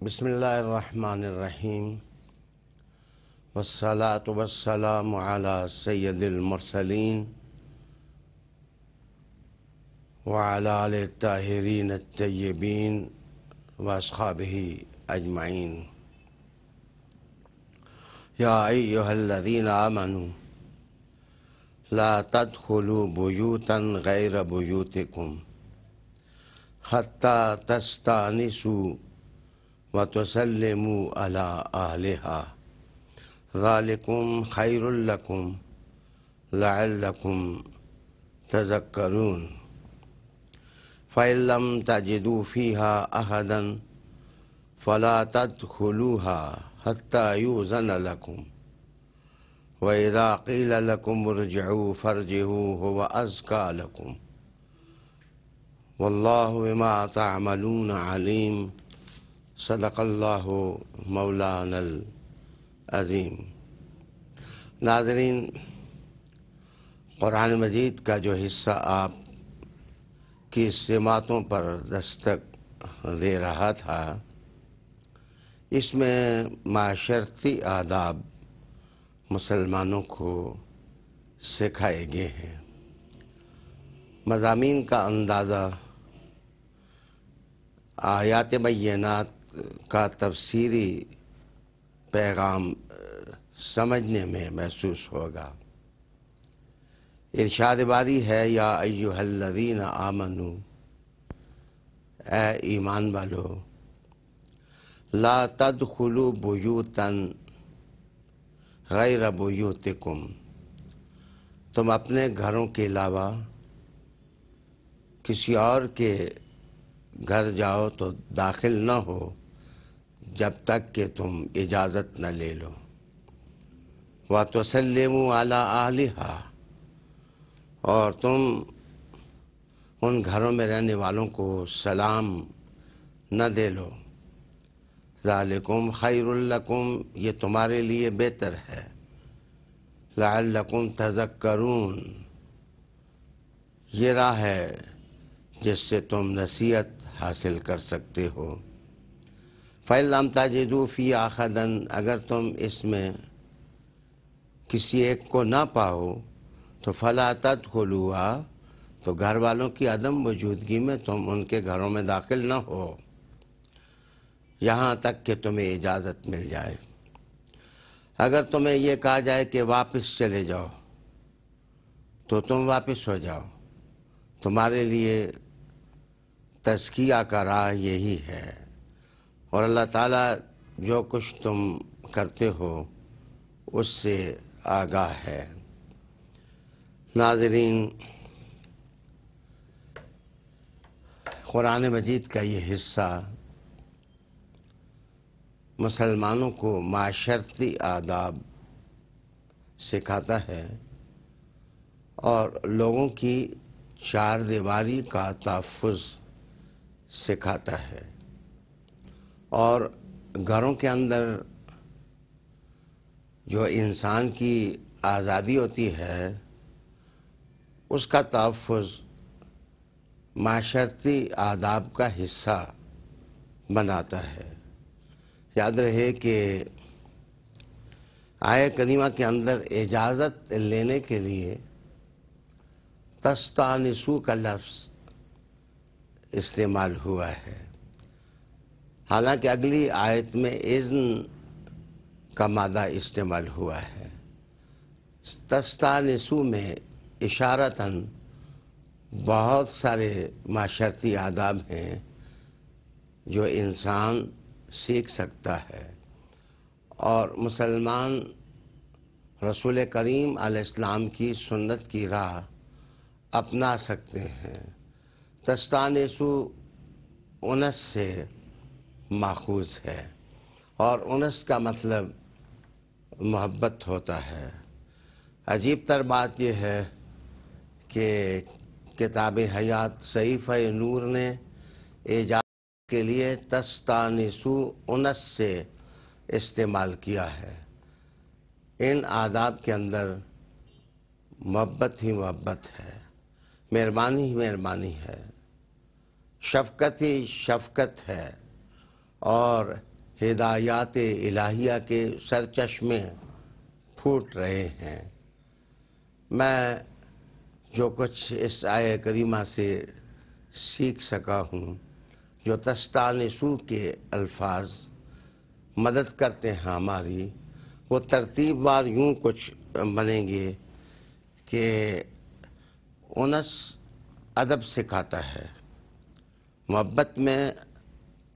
بسم اللہ الرحمن الرحیم والصلاة والسلام علی سید المرسلین وعلی آلہ الطاہرین الطیبین واصحابہ اجمعین۔ یا ایہا الذین آمنوا لا تدخلوا بیوتا غیر بیوتکم حتی تستانسوا وتسلموا علی اہلہا ذالکم خیر لکم لعلکم تذکرون۔ فإن لم تجدوا فيها أحدا فلا تدخلوها حتى يؤذن لكم وإذا قيل لكم ارجعوا فارجعوا هو أزكى لكم والله بما تعملون عليم۔ صدق اللہ مولانا العظیم۔ ناظرین، قرآن مجید کا جو حصہ آپ کی سماعتوں پر دستک دے رہا تھا، اس میں معاشرتی آداب مسلمانوں کو سکھائے گئے ہیں۔ مضامین کا اندازہ آیات بینات کا تفسیری پیغام سمجھنے میں محسوس ہوگا۔ ارشاد باری ہے، یا ایہا الذین آمنوا، اے ایمان والو، لا تدخلوا بیوتا غیر بیوتکم، تم اپنے گھروں کے علاوہ کسی اور کے گھر جاؤ تو داخل نہ ہو جب تک کہ تم اجازت نہ لے لو۔ وَتُسَلِّمُوا عَلَىٰ أَهْلِهَا، اور تم ان گھروں میں رہنے والوں کو سلام نہ دے لو۔ ذالکم خیر لکم، یہ تمہارے لیے بہتر ہے۔ لعلکم تذکرون، یہ راہ ہے جس سے تم نصیحت حاصل کر سکتے ہو۔ فَإِن لَّمْ تَجِدُوا فِيهَا أَحَدًا، اگر تم اس میں کسی ایک کو نہ پاؤ تو فَلَا تَدْخُلُوهَا، تو گھر والوں کی عدم موجودگی میں تم ان کے گھروں میں داخل نہ ہو یہاں تک کہ تمہیں اجازت مل جائے۔ اگر تمہیں یہ کہا جائے کہ واپس چلے جاؤ تو تم واپس ہو جاؤ، تمہارے لیے تزکیہ کا راہ یہی ہے، اور اللہ تعالیٰ جو کچھ تم کرتے ہو اس سے آگاہ ہے۔ ناظرین، قرآن مجید کا یہ حصہ مسلمانوں کو معاشرتی آداب سکھاتا ہے اور لوگوں کی چار دیواری کا تحفظ سکھاتا ہے، اور گھروں کے اندر جو انسان کی آزادی ہوتی ہے اس کا تحفظ معاشرتی آداب کا حصہ بناتا ہے۔ یاد رہے کہ آیہ کریمہ کے اندر اجازت لینے کے لیے تستانسو کا لفظ استعمال ہوا ہے، حالانکہ اگلی آیت میں اذن کا مادہ استعمال ہوا ہے۔ تستانسو میں اشارتاً بہت سارے معاشرتی آداب ہیں جو انسان سیکھ سکتا ہے، اور مسلمان رسول کریم علیہ السلام کی سنت کی راہ اپنا سکتے ہیں۔ تستانسو انس سے ماخوذ ہے، اور انس کا مطلب محبت ہوتا ہے۔ عجیب تر بات یہ ہے کہ کتاب حیات صحیفہ نور نے اجازت کے لیے تستانسو انس سے استعمال کیا ہے۔ ان آداب کے اندر محبت ہی محبت ہے، مہربانی ہی مہربانی ہے، شفقت ہی شفقت ہے، اور ہدایات الہیہ کے سرچشمے پھوٹ رہے ہیں۔ میں جو کچھ اس آیہ کریمہ سے سیکھ سکا ہوں، جو تستانسوا کے الفاظ مدد کرتے ہیں ہماری، وہ ترتیب وار یوں کچھ بنیں گے کہ انس ادب سکھاتا ہے، محبت میں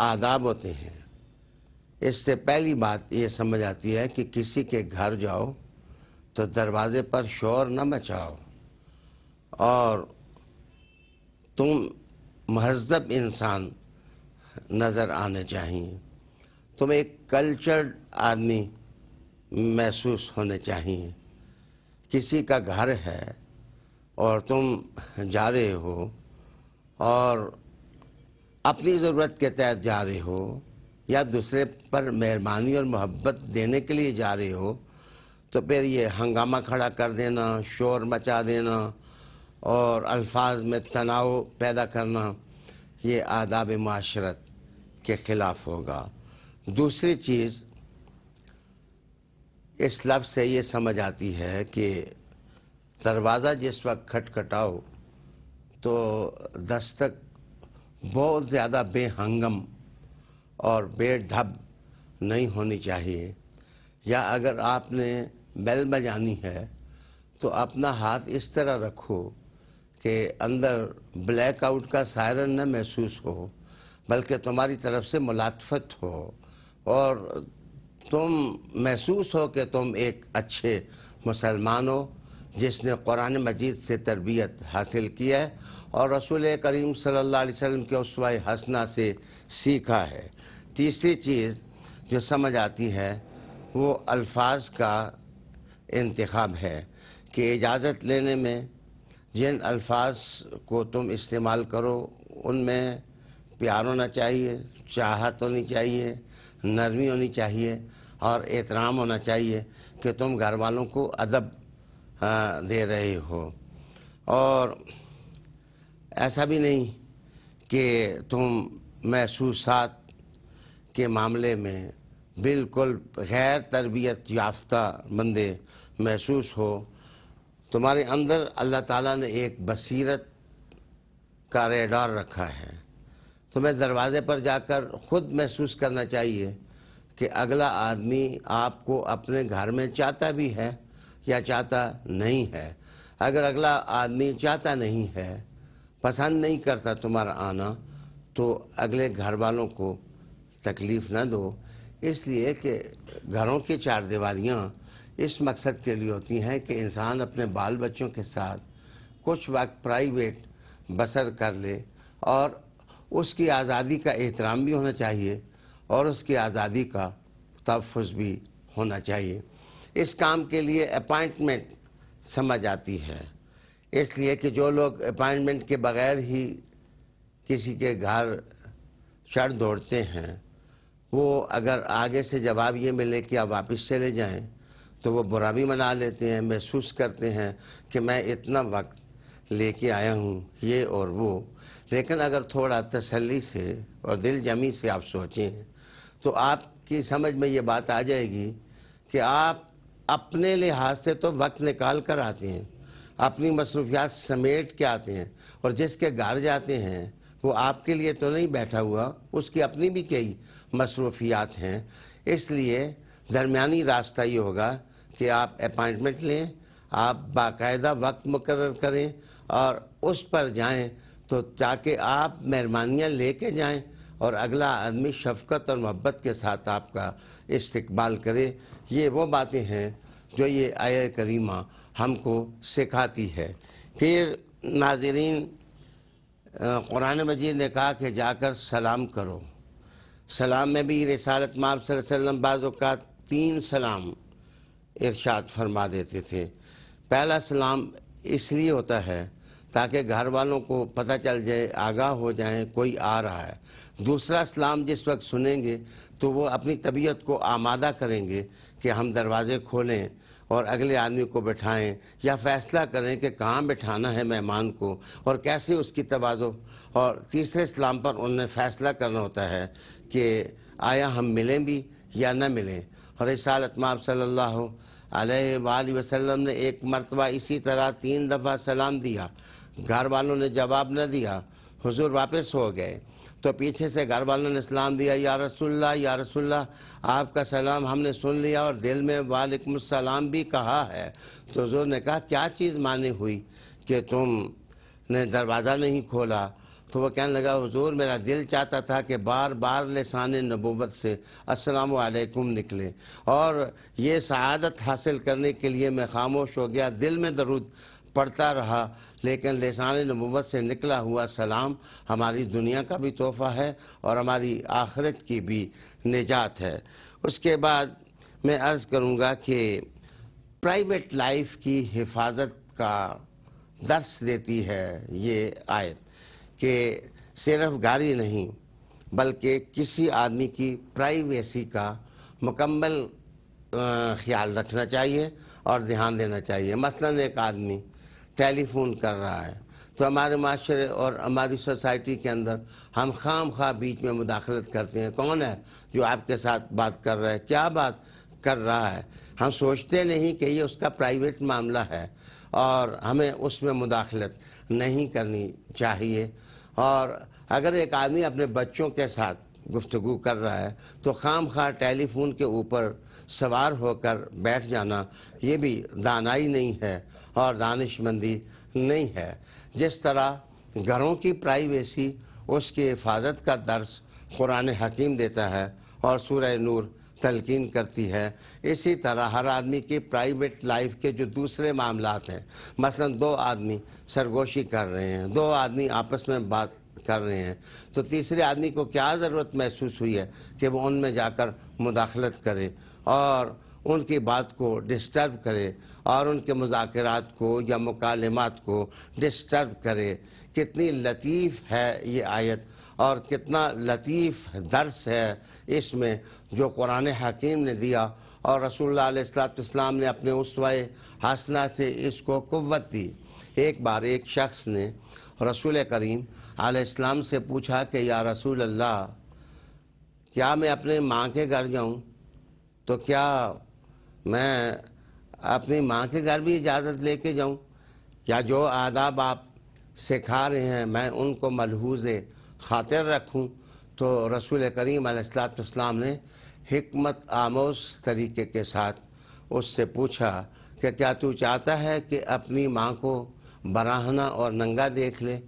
آداب ہوتے ہیں۔ اس سے پہلی بات یہ سمجھ آتی ہے کہ کسی کے گھر جاؤ تو دروازے پر شور نہ مچاؤ، اور تم مہذب انسان نظر آنے چاہیے، تم ایک کلچرڈ آدمی محسوس ہونے چاہیے۔ کسی کا گھر ہے اور تم جا رہے ہو اور اپنی ضرورت کے تحت جا رہے ہو یا دوسرے پر مہربانی اور محبت دینے کے لیے جا رہے ہو، تو پھر یہ ہنگامہ کھڑا کر دینا، شور مچا دینا اور الفاظ میں تناؤ پیدا کرنا، یہ آداب معاشرت کے خلاف ہوگا۔ دوسری چیز اس لفظ سے یہ سمجھ آتی ہے کہ دروازہ جس وقت کھٹکھٹاؤ تو دستک بہت زیادہ بے ہنگم اور بے ڈھب نہیں ہونی چاہیے، یا اگر آپ نے بیل بجانی ہے تو اپنا ہاتھ اس طرح رکھو کہ اندر بلیک آؤٹ کا سائرن نہ محسوس ہو، بلکہ تمہاری طرف سے ملاطفت ہو اور تم محسوس ہو کہ تم ایک اچھے مسلمان ہو جس نے قرآن مجید سے تربیت حاصل کی ہے اور رسول کریم صلی اللہ علیہ وسلم کے اسوہ حسنہ سے سیکھا ہے۔ تیسری چیز جو سمجھ آتی ہے وہ الفاظ کا انتخاب ہے کہ اجازت لینے میں جن الفاظ کو تم استعمال کرو ان میں پیار ہونا چاہیے، چاہت ہونی چاہیے، نرمی ہونی چاہیے اور احترام ہونا چاہیے کہ تم گھر والوں کو ادب دے رہے ہو، اور ایسا بھی نہیں کہ تم محسوسات کے معاملے میں بالکل غیر تربیت یافتہ بندے محسوس ہو۔ تمہارے اندر اللہ تعالیٰ نے ایک بصیرت کا ریڈار رکھا ہے، تمہیں دروازے پر جا کر خود محسوس کرنا چاہیے کہ اگلا آدمی آپ کو اپنے گھر میں چاہتا بھی ہے یا چاہتا نہیں ہے۔ اگر اگلا آدمی چاہتا نہیں ہے، پسند نہیں کرتا تمہارا آنا، تو اگلے گھر والوں کو تکلیف نہ دو، اس لیے کہ گھروں کی چار دیواریاں اس مقصد کے لیے ہوتی ہیں کہ انسان اپنے بال بچوں کے ساتھ کچھ وقت پرائیویٹ بسر کر لے، اور اس کی آزادی کا احترام بھی ہونا چاہیے اور اس کی آزادی کا تحفظ بھی ہونا چاہیے۔ اس کام کے لیے اپائنٹمنٹ سمجھ آتی ہے، اس لیے کہ جو لوگ اپائنٹمنٹ کے بغیر ہی کسی کے گھر چڑھ دوڑتے ہیں، وہ اگر آگے سے جواب یہ ملے کہ آپ واپس چلے جائیں تو وہ برا بھی منا لیتے ہیں، محسوس کرتے ہیں کہ میں اتنا وقت لے کے آیا ہوں یہ اور وہ۔ لیکن اگر تھوڑا تسلی سے اور دل جمی سے آپ سوچیں تو آپ کی سمجھ میں یہ بات آ جائے گی کہ آپ اپنے لحاظ سے تو وقت نکال کر آتے ہیں، اپنی مصروفیات سمیٹ کے آتے ہیں، اور جس کے گھر جاتے ہیں وہ آپ کے لیے تو نہیں بیٹھا ہوا، اس کی اپنی بھی کئی مصروفیات ہیں۔ اس لیے درمیانی راستہ یہ ہوگا کہ آپ اپائنٹمنٹ لیں، آپ باقاعدہ وقت مقرر کریں اور اس پر جائیں، تو تاکہ آپ مہربانیاں لے کے جائیں اور اگلا آدمی شفقت اور محبت کے ساتھ آپ کا استقبال کرے۔ یہ وہ باتیں ہیں جو یہ آیہ کریمہ ہم کو سکھاتی ہے۔ پھر ناظرین، قرآن مجید نے کہا کہ جا کر سلام کرو۔ سلام میں بھی رسالت مآب صلی اللہ علیہ وسلم بعض اوقات 3 سلام ارشاد فرما دیتے تھے۔ پہلا سلام اس لیے ہوتا ہے تاکہ گھر والوں کو پتہ چل جائے، آگاہ ہو جائیں کوئی آ رہا ہے۔ دوسرا سلام جس وقت سنیں گے تو وہ اپنی طبیعت کو آمادہ کریں گے کہ ہم دروازے کھولیں اور اگلے آدمی کو بٹھائیں، یا فیصلہ کریں کہ کہاں بٹھانا ہے مہمان کو اور کیسے اس کی تواضع۔ اور تیسرے سلام پر انہوں نے فیصلہ کرنا ہوتا ہے کہ آیا ہم ملیں بھی یا نہ ملیں۔ اور رسالت مآب صلی اللہ علیہ وآلہ وسلم نے ایک مرتبہ اسی طرح 3 دفعہ سلام دیا، گھر والوں نے جواب نہ دیا، حضور واپس ہو گئے تو پیچھے سے گھر والوں نے سلام دیا، یا رسول اللہ یا رسول اللہ، آپ کا سلام ہم نے سن لیا اور دل میں وعلیکم السلام بھی کہا ہے۔ تو حضور نے کہا کیا چیز مانی ہوئی کہ تم نے دروازہ نہیں کھولا؟ تو وہ کہنے لگا حضور میرا دل چاہتا تھا کہ بار بار لسان نبوت سے السلام علیکم نکلے، اور یہ سعادت حاصل کرنے کے لیے میں خاموش ہو گیا، دل میں درود پڑھتا رہا، لیکن لسان نبوت سے نکلا ہوا سلام ہماری دنیا کا بھی تحفہ ہے اور ہماری آخرت کی بھی نجات ہے۔ اس کے بعد میں عرض کروں گا کہ پرائیویٹ لائف کی حفاظت کا درس دیتی ہے یہ آیت، کہ صرف گاڑی نہیں بلکہ کسی آدمی کی پرائیویسی کا مکمل خیال رکھنا چاہیے اور دھیان دینا چاہیے۔ مثلاً ایک آدمی ٹیلی فون کر رہا ہے تو ہمارے معاشرے اور ہماری سوسائٹی کے اندر ہم خام خواہ بیچ میں مداخلت کرتے ہیں، کون ہے جو آپ کے ساتھ بات کر رہا ہے، کیا بات کر رہا ہے؟ ہم سوچتے نہیں کہ یہ اس کا پرائیویٹ معاملہ ہے اور ہمیں اس میں مداخلت نہیں کرنی چاہیے۔ اور اگر ایک آدمی اپنے بچوں کے ساتھ گفتگو کر رہا ہے تو خام خواہ ٹیلی فون کے اوپر سوار ہو کر بیٹھ جانا یہ بھی دانائی نہیں ہے اور دانش مندی نہیں ہے۔ جس طرح گھروں کی پرائیویسی اس کی حفاظت کا درس قرآن حکیم دیتا ہے اور سورہ نور تلقین کرتی ہے، اسی طرح ہر آدمی کی پرائیویٹ لائف کے جو دوسرے معاملات ہیں، مثلا 2 آدمی سرگوشی کر رہے ہیں، 2 آدمی آپس میں بات کر رہے ہیں، تو تیسرے آدمی کو کیا ضرورت محسوس ہوئی ہے کہ وہ ان میں جا کر مداخلت کرے اور ان کی بات کو ڈسٹرب کرے اور ان کے مذاکرات کو یا مکالمات کو ڈسٹرب کرے۔ کتنی لطیف ہے یہ آیت اور کتنا لطیف درس ہے اس میں جو قرآن حکیم نے دیا، اور رسول اللہ علیہ السلام نے اپنے اسوہ حسنہ سے اس کو قوت دی۔ ایک بار ایک شخص نے رسول کریم علیہ السلام سے پوچھا کہ یا رسول اللہ، کیا میں اپنے ماں کے گھر جاؤں تو کیا میں اپنی ماں کے گھر بھی اجازت لے کے جاؤں، یا جو آداب آپ سکھا رہے ہیں میں ان کو ملحوظ خاطر رکھوں؟ تو رسول کریم علیہ السلام نے حکمت آموز طریقے کے ساتھ اس سے پوچھا کہ کیا تو چاہتا ہے کہ اپنی ماں کو براہنہ اور ننگا دیکھ لے؟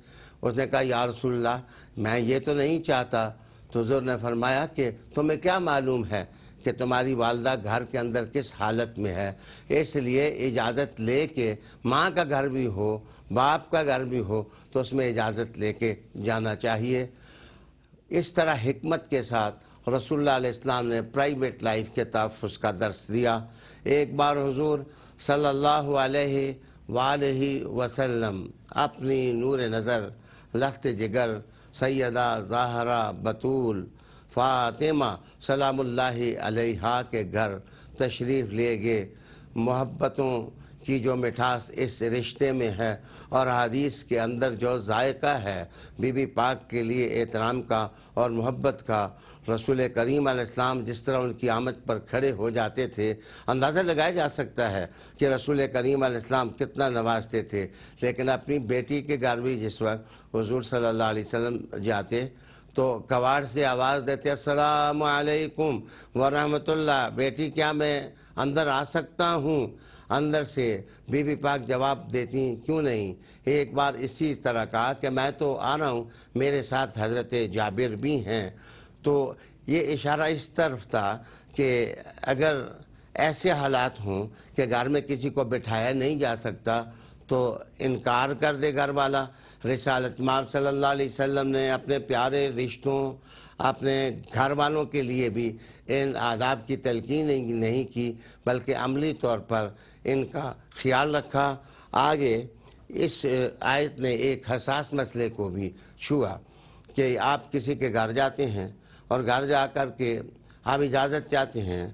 اس نے کہا یا رسول اللہ میں یہ تو نہیں چاہتا۔ تو حضور نے فرمایا کہ تمہیں کیا معلوم ہے کہ تمہاری والدہ گھر کے اندر کس حالت میں ہے، اس لیے اجازت لے کے ماں کا گھر بھی ہو باپ کا گھر بھی ہو تو اس میں اجازت لے کے جانا چاہیے۔ اس طرح حکمت کے ساتھ رسول اللہ علیہ السلام نے پرائیویٹ لائف کے تحفظ کا درس دیا۔ ایک بار حضور صلی اللہ علیہ وآلہ وسلم اپنی نور نظر لخت جگر سیدہ زہرا بطول فاطمہ سلام اللہ علیہا کے گھر تشریف لے گئے۔ محبتوں کی جو مٹھاس اس رشتے میں ہے اور حدیث کے اندر جو ذائقہ ہے بی بی پاک کے لیے احترام کا اور محبت کا، رسول کریم علیہ السلام جس طرح ان کی آمد پر کھڑے ہو جاتے تھے، اندازہ لگایا جا سکتا ہے کہ رسول کریم علیہ السلام کتنا نوازتے تھے۔ لیکن اپنی بیٹی کے گھر بھی جس وقت حضور صلی اللہ علیہ وسلم جاتے تو کواڑ سے آواز دیتے السلام علیکم ورحمۃ اللہ، بیٹی کیا میں اندر آ سکتا ہوں؟ اندر سے بی بی پاک جواب دیتی کیوں نہیں۔ ایک بار اسی طرح کہا کہ میں تو آ رہا ہوں، میرے ساتھ حضرت جابر بھی ہیں۔ تو یہ اشارہ اس طرف تھا کہ اگر ایسے حالات ہوں کہ گھر میں کسی کو بٹھایا نہیں جا سکتا تو انکار کر دے گھر والا۔ رسالت مآب صلی اللہ علیہ وسلم نے اپنے پیارے رشتوں اپنے گھر والوں کے لیے بھی ان آداب کی تلقین نہیں کی بلکہ عملی طور پر ان کا خیال رکھا۔ آگے اس آیت نے ایک حساس مسئلے کو بھی چھوا کہ آپ کسی کے گھر جاتے ہیں اور گھر جا کر کے آپ اجازت چاہتے ہیں،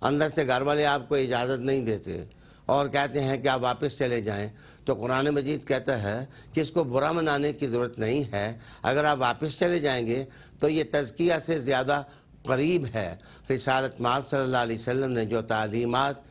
اندر سے گھر والے آپ کو اجازت نہیں دیتے اور کہتے ہیں کہ آپ واپس چلے جائیں، تو قرآن مجید کہتا ہے کہ اس کو برا منانے کی ضرورت نہیں ہے۔ اگر آپ واپس چلے جائیں گے تو یہ تزکیہ سے زیادہ قریب ہے۔ رسالت مآب صلی اللہ علیہ وسلم نے جو تعلیمات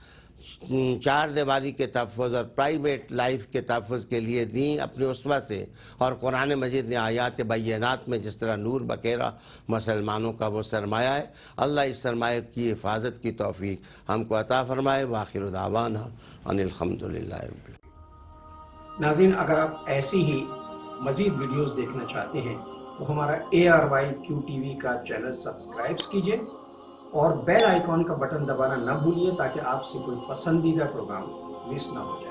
چار دیواری کے تحفظ اور پرائیویٹ لائف کے تحفظ کے لیے دیں اپنے اسوہ سے، اور قرآن مجید نے آیات بینات میں جس طرح نور بکیرہ مسلمانوں کا وہ سرمایہ ہے، اللہ اس سرمایہ کی حفاظت کی توفیق ہم کو عطا فرمائے۔ وآخر دعوانا ان الحمدللہ رب العالمین۔ ناظرین، اگر آپ ایسی ہی مزید ویڈیوز دیکھنا چاہتے ہیں تو ہمارا ARYQ-TV کا چینل سبسکرائب کیجئے اور بیل آئیکن کا بٹن دبانا نہ بھولیے تاکہ آپ سے کوئی پسندیدہ پروگرام مس نہ ہو جائے۔